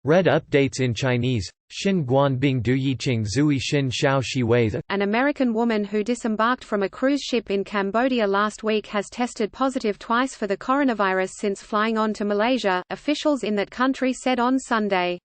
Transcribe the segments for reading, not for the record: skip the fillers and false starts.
Red updates in Chinese. Xin Guan Bing Du Yiqing Zui Xin Xiao Shi Wei. An American woman who disembarked from a cruise ship in Cambodia last week has tested positive twice for the coronavirus since flying on to Malaysia, officials in that country said on Sunday.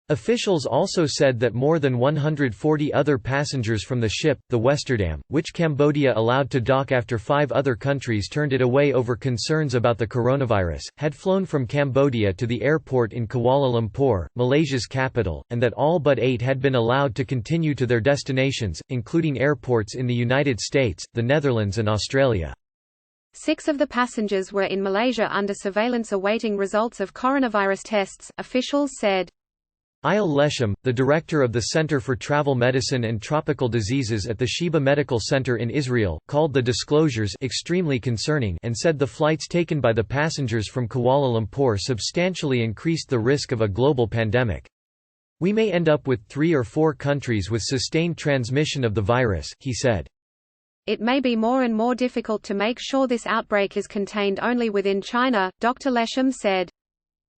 Officials also said that more than 140 other passengers from the ship, the Westerdam, which Cambodia allowed to dock after 5 other countries turned it away over concerns about the coronavirus, had flown from Cambodia to the airport in Kuala Lumpur, Malaysia's capital, and that all but 8 had been allowed to continue to their destinations, including airports in the United States, the Netherlands and Australia. 6 of the passengers were in Malaysia under surveillance awaiting results of coronavirus tests, officials said. Isle Lesham, the director of the Center for Travel Medicine and Tropical Diseases at the Sheba Medical Center in Israel, called the disclosures extremely concerning and said the flights taken by the passengers from Kuala Lumpur substantially increased the risk of a global pandemic. We may end up with 3 or 4 countries with sustained transmission of the virus, he said. It may be more and more difficult to make sure this outbreak is contained only within China, Dr. Lesham said.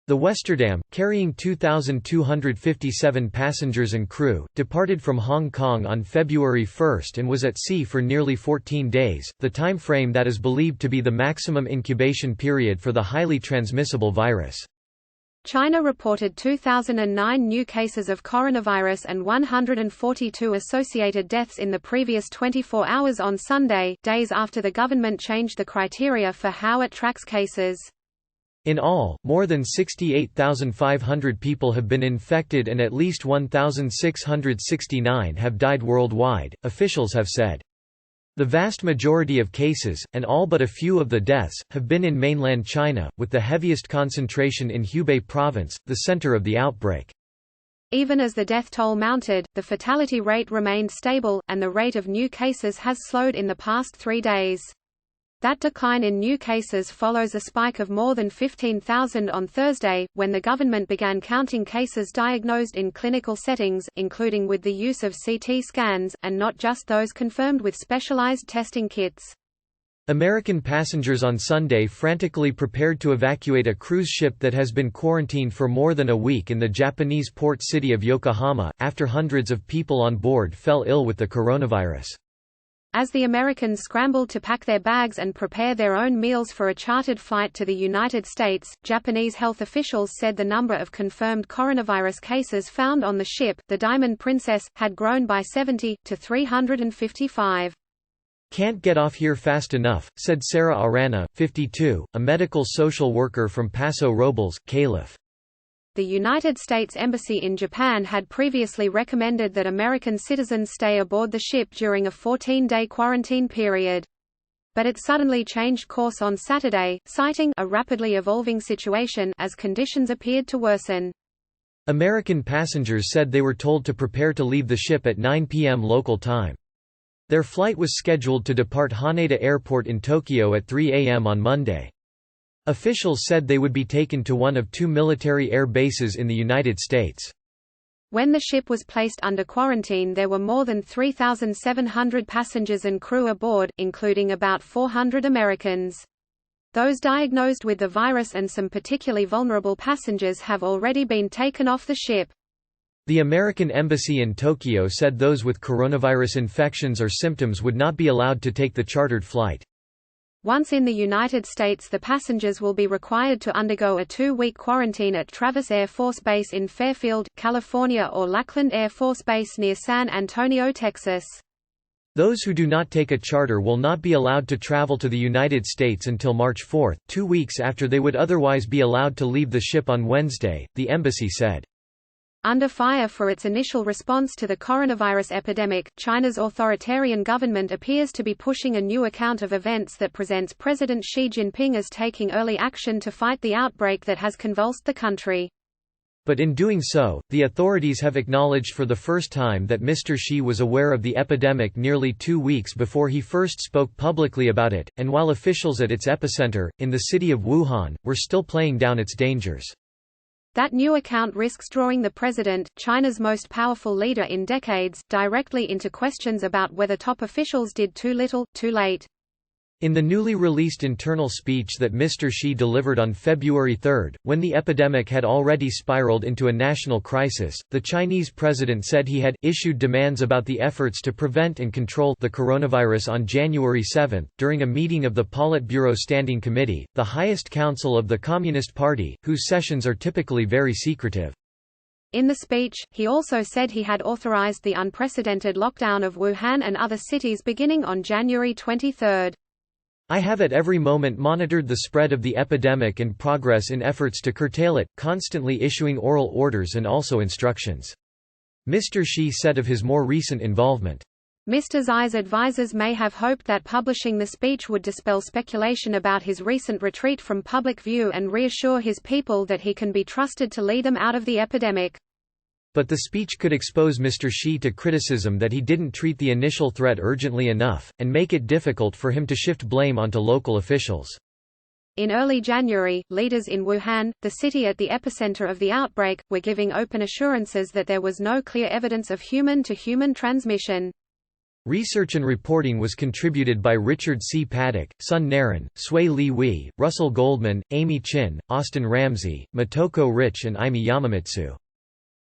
The Westerdam, carrying 2,257 passengers and crew, departed from Hong Kong on February 1 and was at sea for nearly 14 days, the time frame that is believed to be the maximum incubation period for the highly transmissible virus. China reported 2009 new cases of coronavirus and 142 associated deaths in the previous 24 hours on Sunday, days after the government changed the criteria for how it tracks cases. In all, more than 68,500 people have been infected and at least 1,669 have died worldwide, officials have said. The vast majority of cases, and all but a few of the deaths, have been in mainland China, with the heaviest concentration in Hubei province, the center of the outbreak. Even as the death toll mounted, the fatality rate remained stable, and the rate of new cases has slowed in the past 3 days. That decline in new cases follows a spike of more than 15,000 on Thursday, when the government began counting cases diagnosed in clinical settings, including with the use of CT scans, and not just those confirmed with specialized testing kits. American passengers on Sunday frantically prepared to evacuate a cruise ship that has been quarantined for more than a week in the Japanese port city of Yokohama, after hundreds of people on board fell ill with the coronavirus. As the Americans scrambled to pack their bags and prepare their own meals for a chartered flight to the United States, Japanese health officials said the number of confirmed coronavirus cases found on the ship, the Diamond Princess, had grown by 70, to 355. "Can't get off here fast enough," said Sarah Arana, 52, a medical social worker from Paso Robles, Calif. The United States Embassy in Japan had previously recommended that American citizens stay aboard the ship during a 14-day quarantine period. But it suddenly changed course on Saturday, citing a rapidly evolving situation as conditions appeared to worsen. American passengers said they were told to prepare to leave the ship at 9 p.m. local time. Their flight was scheduled to depart Haneda Airport in Tokyo at 3 a.m. on Monday. Officials said they would be taken to one of 2 military air bases in the United States. When the ship was placed under quarantine, there were more than 3,700 passengers and crew aboard, including about 400 Americans. Those diagnosed with the virus and some particularly vulnerable passengers have already been taken off the ship. The American embassy in Tokyo said those with coronavirus infections or symptoms would not be allowed to take the chartered flight. Once in the United States, the passengers will be required to undergo a 2-week quarantine at Travis Air Force Base in Fairfield, California or Lackland Air Force Base near San Antonio, Texas. Those who do not take a charter will not be allowed to travel to the United States until March 4, 2 weeks after they would otherwise be allowed to leave the ship on Wednesday, the embassy said. Under fire for its initial response to the coronavirus epidemic, China's authoritarian government appears to be pushing a new account of events that presents President Xi Jinping as taking early action to fight the outbreak that has convulsed the country. But in doing so, the authorities have acknowledged for the first time that Mr. Xi was aware of the epidemic nearly 2 weeks before he first spoke publicly about it, and while officials at its epicenter, in the city of Wuhan, were still playing down its dangers. That new account risks drawing the president, China's most powerful leader in decades, directly into questions about whether top officials did too little, too late. In the newly released internal speech that Mr. Xi delivered on February 3, when the epidemic had already spiraled into a national crisis, the Chinese president said he had issued demands about the efforts to prevent and control the coronavirus on January 7, during a meeting of the Politburo Standing Committee, the highest council of the Communist Party, whose sessions are typically very secretive. In the speech, he also said he had authorized the unprecedented lockdown of Wuhan and other cities beginning on January 23. I have at every moment monitored the spread of the epidemic and progress in efforts to curtail it, constantly issuing oral orders and also instructions. Mr. Xi said of his more recent involvement. Mr. Xi's advisers may have hoped that publishing the speech would dispel speculation about his recent retreat from public view and reassure his people that he can be trusted to lead them out of the epidemic. But the speech could expose Mr. Xi to criticism that he didn't treat the initial threat urgently enough, and make it difficult for him to shift blame onto local officials. In early January, leaders in Wuhan, the city at the epicenter of the outbreak, were giving open assurances that there was no clear evidence of human-to-human transmission. Research and reporting was contributed by Richard C. Paddock, Sun Naran, Sui Li Wei, Russell Goldman, Amy Chin, Austin Ramsey, Motoko Rich and Aimi Yamamitsu.